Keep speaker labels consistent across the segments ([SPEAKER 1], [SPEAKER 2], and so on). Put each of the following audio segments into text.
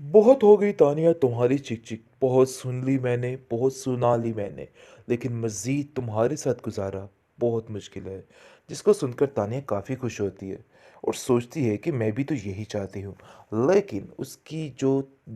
[SPEAKER 1] बहुत हो गई तानिया तुम्हारी चिक-चिक, बहुत सुन ली मैंने, बहुत सुना ली मैंने, लेकिन मज़ीद तुम्हारे साथ गुज़ारा बहुत मुश्किल है। जिसको सुनकर तानिया काफ़ी खुश होती है और सोचती है कि मैं भी तो यही चाहती हूँ। लेकिन उसकी जो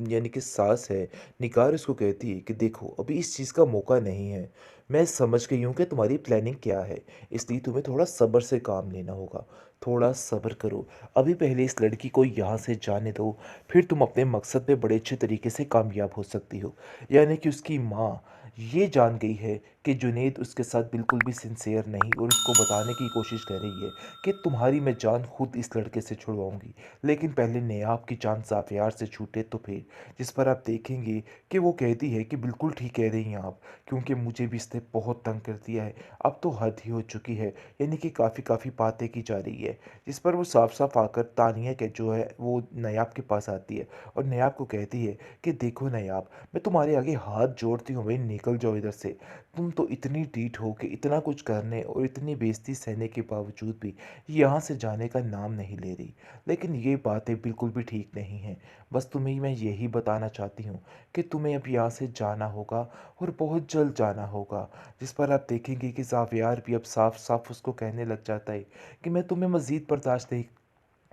[SPEAKER 1] यानी कि सास है, निगार उसको कहती है कि देखो अभी इस चीज़ का मौका नहीं है। मैं समझ गई हूँ कि तुम्हारी प्लानिंग क्या है, इसलिए तुम्हें थोड़ा सब्र से काम लेना होगा। थोड़ा सब्र करो, अभी पहले इस लड़की को यहाँ से जाने दो, फिर तुम अपने मकसद पे बड़े अच्छे तरीके से कामयाब हो सकती हो। यानी कि उसकी माँ ये जान गई है कि जुनैद उसके साथ बिल्कुल भी सिंसियर नहीं और उसको बताने की कोशिश कर रही है कि तुम्हारी मैं जान खुद इस लड़के से छुड़वाऊंगी, लेकिन पहले नयाब की जान ज़ाफियार से छूटे तो फिर। जिस पर आप देखेंगे कि वो कहती है कि बिल्कुल ठीक कह रही हैं आप, क्योंकि मुझे भी इसने बहुत तंग कर दिया है, अब तो हद ही हो चुकी है। यानी कि काफ़ी काफ़ी बातें की जा रही है। जिस पर वो साफ साफ आकर तानिया के जो है वो नायाब के पास आती है और नायाब को कहती है कि देखो नायाब, मैं तुम्हारे आगे हाथ जोड़ती हूँ भाई, निकल जाओ इधर से। तुम तो इतनी ढीठ हो कि इतना कुछ करने और इतनी बेइज्जती सहने के बावजूद भी यहाँ से जाने का नाम नहीं ले रही। लेकिन ये बातें बिल्कुल भी ठीक नहीं हैं। बस तुम्हें मैं यही बताना चाहती हूँ कि तुम्हें अब यहाँ से जाना होगा और बहुत जल्द जाना होगा। जिस पर आप देखेंगे कि ज़ावियार भी अब साफ साफ उसको कहने लग जाता है कि मैं तुम्हें मज़ीद बर्दाश्त नहीं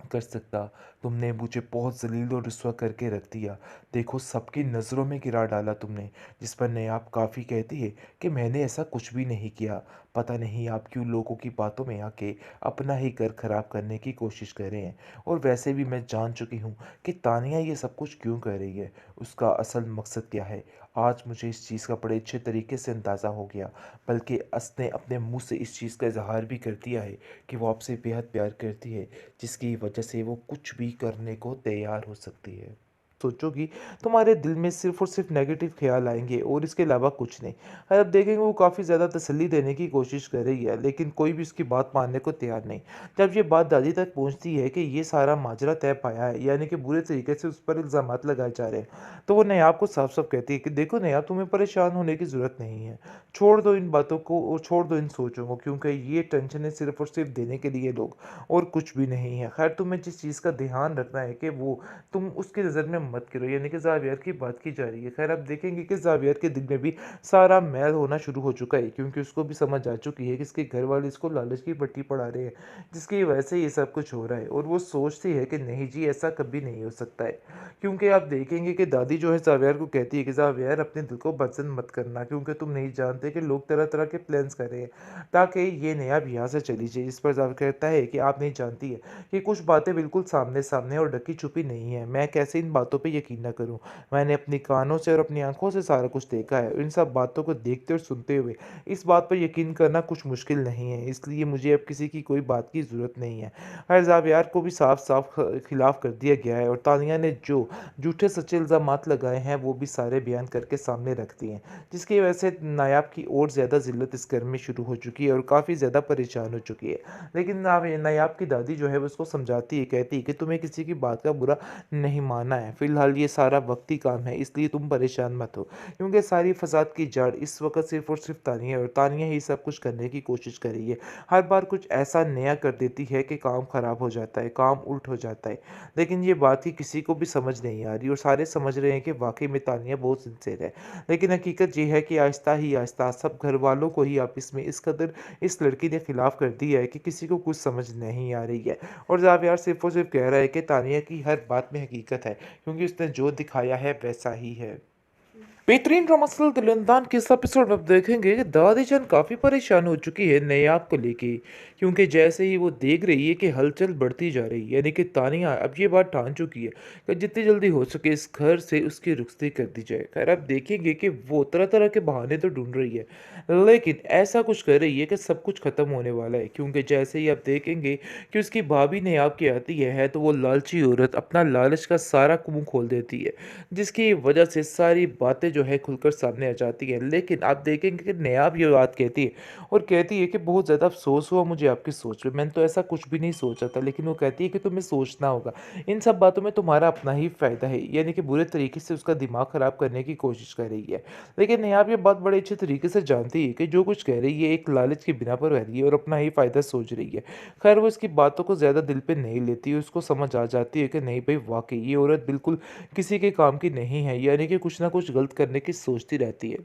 [SPEAKER 1] कर सकता। तुमने मुझे बहुत ज़लील और रुस्वा करके रख दिया। देखो सबकी नज़रों में गिरा डाला तुमने। जिस पर नेहाब काफ़ी कहती है कि मैंने ऐसा कुछ भी नहीं किया। पता नहीं आप क्यों लोगों की बातों में आके अपना ही घर ख़राब करने की कोशिश कर रहे हैं। और वैसे भी मैं जान चुकी हूँ कि तानिया ये सब कुछ क्यों कर रही है। उसका असल मकसद क्या है। आज मुझे इस चीज़ का बड़े अच्छे तरीके से अंदाज़ा हो गया। बल्कि उसने अपने मुँह से इस चीज़ का इज़हार भी कर दिया है कि वो आपसे बेहद प्यार करती है, जिसकी वजह से वो कुछ भी करने को तैयार हो सकती है। सोचोगी तुम्हारे दिल में सिर्फ और सिर्फ नेगेटिव ख्याल आएंगे और इसके अलावा कुछ नहीं। और अब देखेंगे वो काफ़ी ज़्यादा तसल्ली देने की कोशिश कर रही है, लेकिन कोई भी उसकी बात मानने को तैयार नहीं। जब ये बात दादी तक पहुंचती है कि ये सारा माजरा तय पाया है, यानी कि बुरे तरीके से उस पर इल्ज़ामात लगाए जा रहे हैं, तो वो नयाब को साफ साफ कहती है कि देखो नयाब, तुम्हें परेशान होने की ज़रूरत नहीं है। छोड़ दो इन बातों को और छोड़ दो इन सोचों को, क्योंकि ये टेंशन है सिर्फ और सिर्फ देने के लिए लोग, और कुछ भी नहीं है। खैर तुम्हें जिस चीज़ का ध्यान रखना है कि वो तुम उसकी नज़र में मत करो, यानी कि ज़ावियर की बात की जा रही है। खैर अब देखेंगे कि ज़ावियर के दिल में भी सारा मैल होना शुरू हो चुका है, क्योंकि उसको भी समझ आ चुकी है कि इसके घर वाले इसको लालच की पट्टी पढ़ा रहे हैं, जिसकी वजह से ये सब कुछ हो रहा है। और वो सोचती है कि नहीं जी, ऐसा कभी नहीं हो सकता है। क्योंकि आप देखेंगे कि दादी जो है ज़ावियर को कहती है कि ज़ावियर, अपने दिल को पसंद मत करना, क्योंकि तुम नहीं जानते कि लोग तरह तरह के प्लान्स कर रहे हैं ताकि ये नया यहाँ से चली जाए। इस पर ज़ावियर कहता है कि आप नहीं जानती है कि कुछ बातें बिल्कुल सामने सामने और ढकी छुपी नहीं है। मैं कैसे इन बातों पे यकीन न करूं। मैंने अपनी कानों से और अपनी आंखों से सारा कुछ देखा है। इन सब बातों को देखते और सुनते हुए इस बात पर यकीन करना कुछ मुश्किल नहीं है, इसलिए मुझे अब किसी की कोई बात की ज़रूरत नहीं है। हर जावियार को भी साफ साफ खिलाफ कर दिया गया है और तानिया ने जो झूठे सच्चे इल्ज़ामात लगाए हैं वो भी सारे बयान करके सामने रख दिए हैं, जिसकी वजह से नायाब की और ज़्यादा ज़िल्लत इस घर में शुरू हो चुकी है और काफ़ी ज़्यादा परेशान हो चुकी है। लेकिन नायाब की दादी जो है वो उसको समझाती है, कहती है कि तुम्हें किसी की बात का बुरा नहीं मानना है। फिलहाल ये सारा वक्ती काम है, इसलिए तुम परेशान मत हो, क्योंकि सारी फसाद की जड़ इस वक्त सिर्फ और सिर्फ तानिया है और तानिया ही सब कुछ करने की कोशिश कर रही है। हर बार कुछ ऐसा नया कर देती है कि काम खराब हो जाता है, काम उल्ट हो जाता है। लेकिन ये बात ही किसी को भी समझ नहीं आ रही और सारे समझ रहे हैं कि वाकई में तानिया बहुत सिंसियर है। लेकिन हकीकत ये है कि आहिस्ता ही आहिस्ता सब घर वालों को ही आपस में इस कदर इस लड़की ने खिलाफ कर दिया है कि किसी को कुछ समझ नहीं आ रही है। और जावियार सिर्फ और सिर्फ कह रहा है कि तानिया की हर बात में हकीकत है, क्योंकि उसने जो दिखाया है वैसा ही है। बेहतरीन ड्रामा दिलंदान के इस एपिसोड में आप देखेंगे कि दादी जान काफ़ी परेशान हो चुकी है नयाब को लेके, क्योंकि जैसे ही वो देख रही है कि हलचल बढ़ती जा रही है, यानी कि तानिया अब ये बात ठान चुकी है कि जितनी जल्दी हो सके इस घर से उसकी रुखसती कर दी जाए। खैर आप देखेंगे कि वो तरह तरह के बहाने तो ढूंढ रही है, लेकिन ऐसा कुछ कर रही है कि सब कुछ खत्म होने वाला है। क्योंकि जैसे ही आप देखेंगे कि उसकी भाभी नयाब की आती है तो वो लालची औरत अपना लालच का सारा मुंह खोल देती है, जिसकी वजह से सारी बातें जो जो है खुलकर सामने आ जाती है। लेकिन आप देखेंगे कि नायाब ये बात कहती है और कहती है कि बहुत ज़्यादा अफ़सोस हुआ मुझे आपकी सोच पे, मैंने तो ऐसा कुछ भी नहीं सोचा था। लेकिन वो कहती है कि तुम्हें सोचना होगा। इन सब बातों में तुम्हारा अपना ही फ़ायदा है, यानी कि बुरे तरीके से उसका दिमाग ख़राब करने की कोशिश कर रही है। लेकिन नायाब ये बात बड़े अच्छे तरीके से जानती है कि जो कुछ कह रही है एक लालच की बिना पर कह रही है और अपना ही फ़ायदा सोच रही है। खैर वो इसकी बातों को ज़्यादा दिल पे नहीं लेती, उसको समझ आ जाती है कि नहीं भई वाक़ई ये औरत बिल्कुल किसी के काम की नहीं है, यानी कि कुछ न कुछ गलत करने की सोचती रहती है।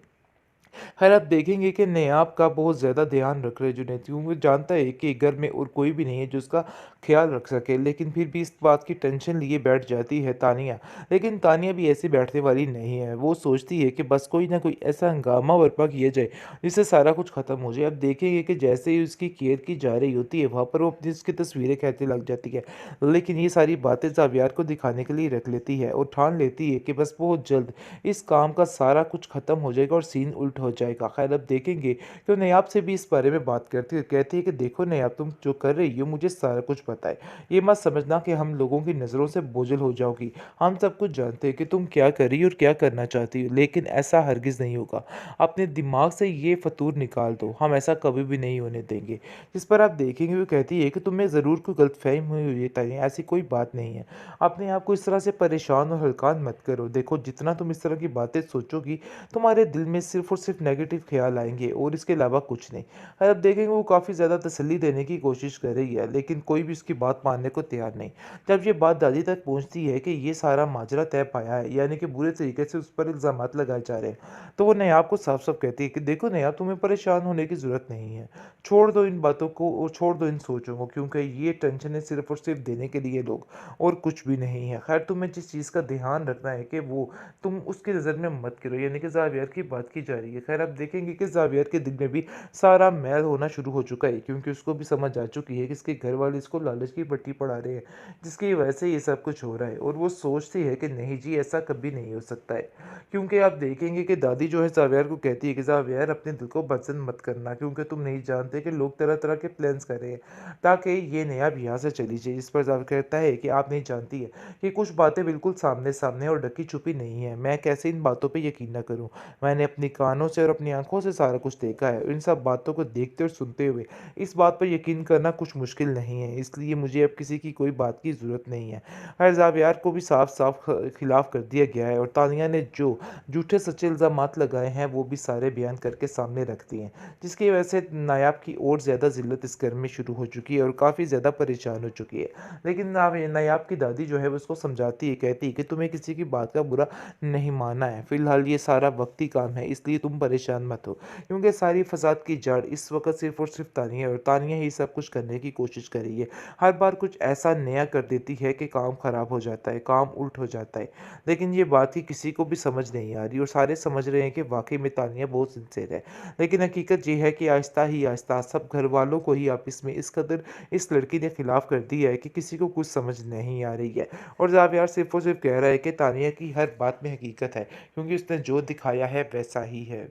[SPEAKER 1] खैर आप देखेंगे कि नेहाब का बहुत ज़्यादा ध्यान रख रहे हैं जुनैद, क्योंकि वो जानता है कि घर में और कोई भी नहीं है जो उसका ख्याल रख सके। लेकिन फिर भी इस बात की टेंशन लिए बैठ जाती है तानिया। लेकिन तानिया भी ऐसे बैठने वाली नहीं है, वो सोचती है कि बस कोई ना कोई ऐसा हंगामा बर्पा किया जाए जिससे सारा कुछ ख़त्म हो जाए। अब देखेंगे कि जैसे ही उसकी केयर की जा रही होती है वहाँ पर वो अपनी उसकी तस्वीरें खींचने लग जाती है। लेकिन ये सारी बातें ज़ावियार को दिखाने के लिए रख लेती है और ठान लेती है कि बस बहुत जल्द इस काम का सारा कुछ ख़त्म हो जाएगा और सीन उल्ट हो जाएगा। ख़ैर अब देखेंगे कि वो नयाब से भी इस बारे में बात करती है, कहती है कि देखो नयाब तुम जो कर रही हो मुझे सारा कुछ पता है। ये मत समझना कि हम लोगों की नज़रों से बोझिल हो जाओगी। हम सब कुछ जानते हैं कि तुम क्या कर रही हो और क्या करना चाहती हो, लेकिन ऐसा हरगिज़ नहीं होगा। अपने दिमाग से ये फ़तूर निकाल दो, हम ऐसा कभी भी नहीं होने देंगे। जिस पर आप देखेंगे वो कहती है कि तुम्हें ज़रूर कोई गलतफ़हमी हुई है तानिया, ऐसी कोई बात नहीं है। अपने आप को इस तरह से परेशान और हल्कान मत करो। देखो जितना तुम इस तरह की बातें सोचोगी तुम्हारे दिल में सिर्फ़ और सिर्फ़ नेगेटिव ख़्याल आएँगे और इसके अलावा कुछ नहीं। और अब देखेंगे वो काफ़ी ज़्यादा तसल्ली देने की कोशिश कर रही है, लेकिन कोई भी उसकी बात मानने को तैयार नहीं। जब ये बात दादी तक पहुँचती है कि ये सारा माजरा तय पाया है, यानी कि बुरे तरीके से उस पर इल्ज़ामात लगाए जा रहे हैं, तो वो नायाब को साफ-साफ कहती है कि देखो नायाब तुम्हें परेशान होने की ज़रूरत नहीं है। छोड़ दो इन बातों को और छोड़ दो इन सोचों को, क्योंकि ये टेंशन है सिर्फ़ और सिर्फ़ देने के लिए लोग, और कुछ भी नहीं है। ख़ैर तुम्हें जिस चीज़ का ध्यान रखना है कि वो तुम उसकी नज़र में मत गिरो, यानी कि ज़ावियर की बात की जा रही है। ख़ैर आप देखेंगे कि ज़ावियर के दिल में भी सारा मैल होना शुरू हो चुका है, क्योंकि उसको भी समझ आ चुकी है कि इसके घर वाले इसको लालच की पट्टी पढ़ा रहे हैं, जिसकी वजह से ये सब कुछ हो रहा है। और वो सोचती है कि नहीं जी ऐसा कभी नहीं हो सकता है, क्योंकि आप देखेंगे कि दादी जो है ज़ावियर को कहती है कि ज़ावियर अपने दिल को पसंद मत करना, क्योंकि तुम नहीं जानते कि लोग तरह-तरह के प्लान्स कर रहे हैं ताकि ये नेहाब यहाँ से चली जाए। इस पर ज़ावियर कहता है कि आप नहीं जानती है कि कुछ बातें बिल्कुल सामने-सामने और ढकी-छुपी नहीं है। मैं कैसे इन बातों पे यकीन ना करूँ? मैंने अपनी कानों से और अपनी आँखों से सारा कुछ देखा है। इन सब बातों को देखते और सुनते हुए इस बात पर यकीन करना कुछ मुश्किल नहीं है। इसलिए मुझे अब किसी की कोई बात की ज़रूरत नहीं है। खैर ज़ावियार को भी साफ-साफ खिलाफ़ कर दिया गया है और तानिया ने जो झूठे सच्चे इल्ज़ामात लगाए हैं, वो भी सारे बयान करके सामने रख दिए हैं। जिसकी वजह से नायाब की और ज़्यादा ज़िल्लत इस घर में शुरू हो चुकी है और काफ़ी ज़्यादा परेशान हो चुकी है। लेकिन नायाब की दादी जो है वो उसको समझाती है, कहती है कि तुम्हें किसी की बात का बुरा नहीं मानना है। फ़िलहाल ये सारा वक़्ती काम है, इसलिए तुम परेशान मत हो। क्योंकि सारी फ़साद की जड़ इस वक़्त सिर्फ़ और सिर्फ़ तानिया है और तानिया ही सब कुछ करने की कोशिश कर रही है। हर बार कुछ ऐसा नया कर देती है कि काम ख़राब हो जाता है, काम उल्ट हो जाता है। लेकिन ये बात ही किसी को भी समझ नहीं आ रही और सारे समझ रहे हैं कि वाक़ई में तानिया बहुत सिंसियर है। लेकिन हकीकत ये है कि आहिस्ता ही आहिस्ता सब घरवालों को ही आपस में इस कदर इस लड़की ने खिलाफ़ कर दिया है कि किसी को कुछ समझ नहीं आ रही है। और ज़ावियार सिर्फ़ और सिर्फ़ कह रहा है कि तानिया की हर बात में हकीकत है, क्योंकि उसने जो दिखाया है वैसा ही है।